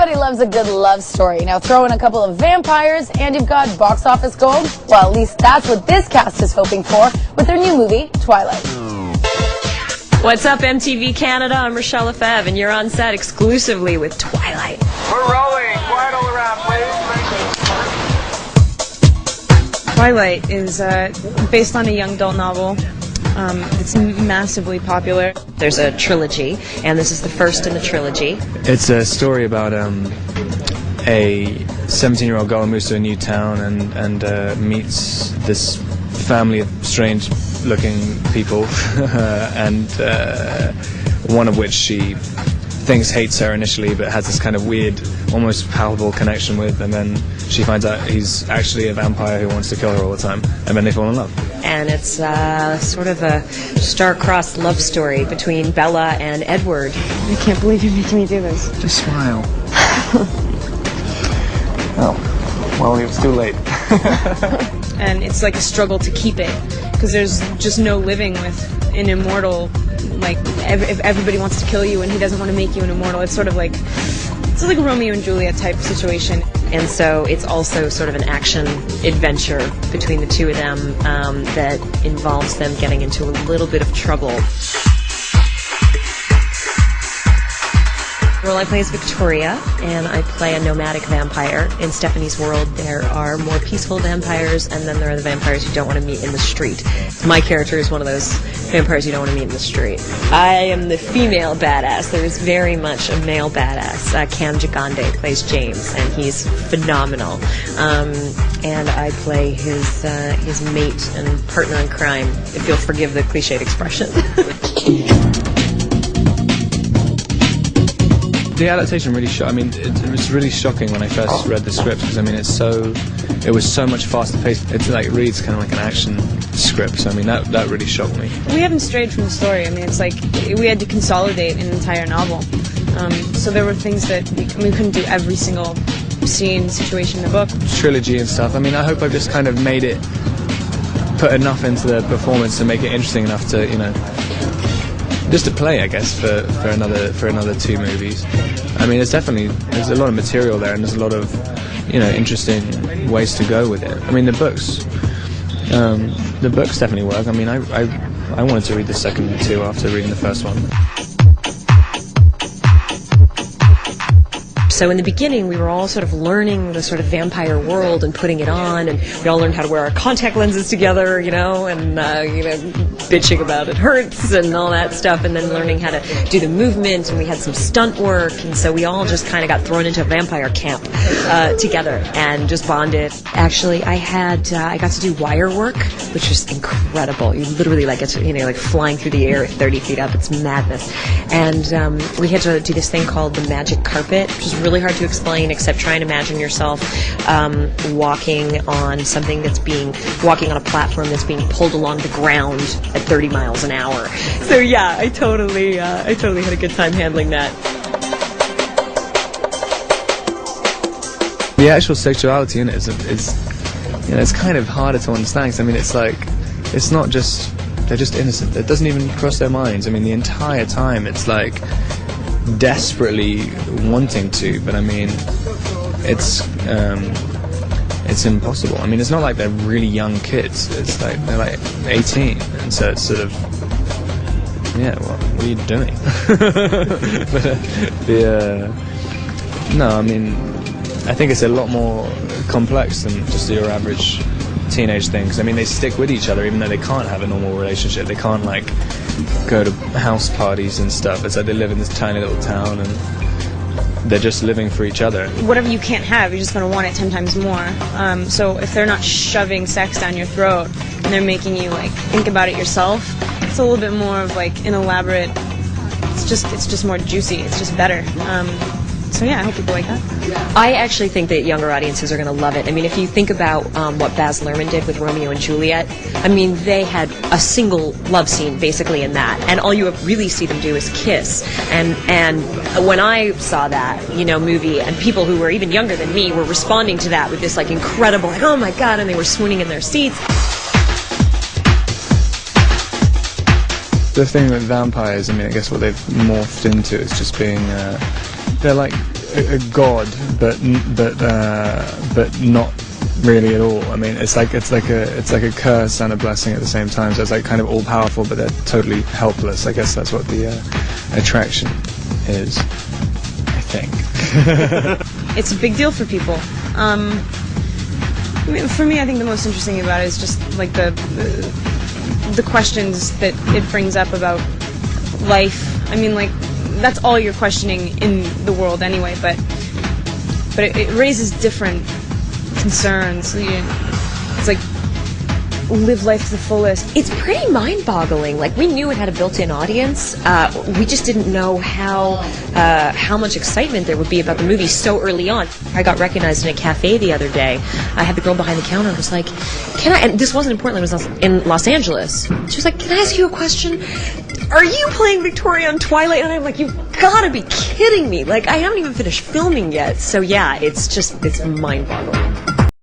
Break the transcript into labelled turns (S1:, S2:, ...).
S1: Everybody loves a good love story. Now throw in a couple of vampires and you've got box office gold. Well, at least that's what this cast is hoping for with their new movie, Twilight.
S2: What's up, MTV Canada? I'm Rochelle Lefebvre, and you're on set exclusively with Twilight.
S3: We're rolling. Quiet all around, please.
S4: Twilight is based on a young adult novel. It's massively popular.
S2: There's a trilogy, and this is the first in the trilogy.
S5: It's a story about a 17-year-old girl who moves to a new town and meets this family of strange-looking people, and one of which she thinks hates her initially, but has this kind of weird, almost palpable connection with, and then she finds out he's actually a vampire who wants to kill her all the time, and then they fall in love.
S2: And it's sort of a star-crossed love story between Bella and Edward.
S4: I can't believe you're making me do this.
S5: Just smile. Oh, well, it was too late.
S4: And it's like a struggle to keep it, because there's just no living with an immortal. Like, if everybody wants to kill you and he doesn't want to make you an immortal, it's sort of like a Romeo and Juliet type situation.
S2: And so it's also sort of an action adventure between the two of them that involves them getting into a little bit of trouble. The role I play is Victoria, and I play a nomadic vampire. In Stephanie's world, there are more peaceful vampires, and then there are the vampires you don't want to meet in the street. My character is one of those vampires you don't want to meet in the street. I am the female badass. There is very much a male badass. Cam Gigande plays James, and he's phenomenal. And I play his mate and partner in crime, if you'll forgive the cliched expression.
S5: The adaptation really shocked. I mean, it was really shocking when I first read the script, because I mean, it was so much faster paced. It reads kind of like an action script. So I mean, that really shocked me.
S4: We haven't strayed from the story. I mean, it's like we had to consolidate an entire novel. So there were things that we couldn't do every single scene, situation in the book. Trilogy
S5: and stuff. I mean, I hope I've just kind of put enough into the performance to make it interesting enough to, you know, just to play, I guess, for another two movies. I mean, there's a lot of material there, and there's a lot of, you know, interesting ways to go with it. I mean, the books definitely work. I mean, I wanted to read the second two after reading the first one.
S2: So in the beginning, we were all sort of learning the sort of vampire world and putting it on, and we all learned how to wear our contact lenses together, you know, and bitching about it hurts and all that stuff, and then learning how to do the movement, and we had some stunt work, and so we all just kind of got thrown into a vampire camp together and just bonded. Actually, I got to do wire work, which was incredible. You literally get to, like flying through the air at 30 feet up. It's madness. And we had to do this thing called the magic carpet, which is really hard to explain, except try and imagine yourself walking on a platform that's being pulled along the ground at 30 miles an hour. So yeah, I totally had a good time handling that.
S5: The actual sexuality in it is it's kind of harder to understand. 'Cause, I mean, it's not just they're just innocent. It doesn't even cross their minds. I mean, the entire time it's like desperately wanting to, but I mean, it's impossible. I mean, it's not like they're really young kids. It's like they're like 18, and so it's sort of, yeah. Well, what are you doing? No, I mean, I think it's a lot more complex than just your average teenage thing. 'Cause I mean, they stick with each other even though they can't have a normal relationship. They can't go to house parties and stuff. It's like they live in this tiny little town and they're just living for each other.
S4: Whatever you can't have, you're just going to want it 10 times more. So if they're not shoving sex down your throat and they're making you think about it yourself, it's a little bit more of an elaborate. It's just more juicy. It's just better. So yeah, I hope people like that.
S2: I actually think that younger audiences are going to love it. I mean, if you think about what Baz Luhrmann did with Romeo and Juliet, I mean, they had a single love scene basically in that, and all you really see them do is kiss. And when I saw that, movie, and people who were even younger than me were responding to that with this incredible, oh my God, and they were swooning in their seats.
S5: The thing with vampires, I mean, I guess what they've morphed into is just being, they're like a god, but not really at all. I mean, it's like a curse and a blessing at the same time. So it's like kind of all powerful, but they're totally helpless. I guess that's what the attraction is, I think.
S4: It's a big deal for people. I mean, for me, I think the most interesting about it is just like the questions that it brings up about life. I mean, like, that's all you're questioning in the world anyway, but it raises different concerns. It's like, live life to the fullest.
S2: It's pretty mind-boggling. Like, we knew it had a built-in audience. We just didn't know how much excitement there would be about the movie so early on. I got recognized in a cafe the other day. I had the girl behind the counter and was like, "Can I?" And this wasn't in Portland. It was in Los Angeles. She was like, "Can I ask you a question? Are you playing Victoria on Twilight?" And I'm like, "You've got to be kidding me! Like, I haven't even finished filming yet." So yeah, it's mind-boggling.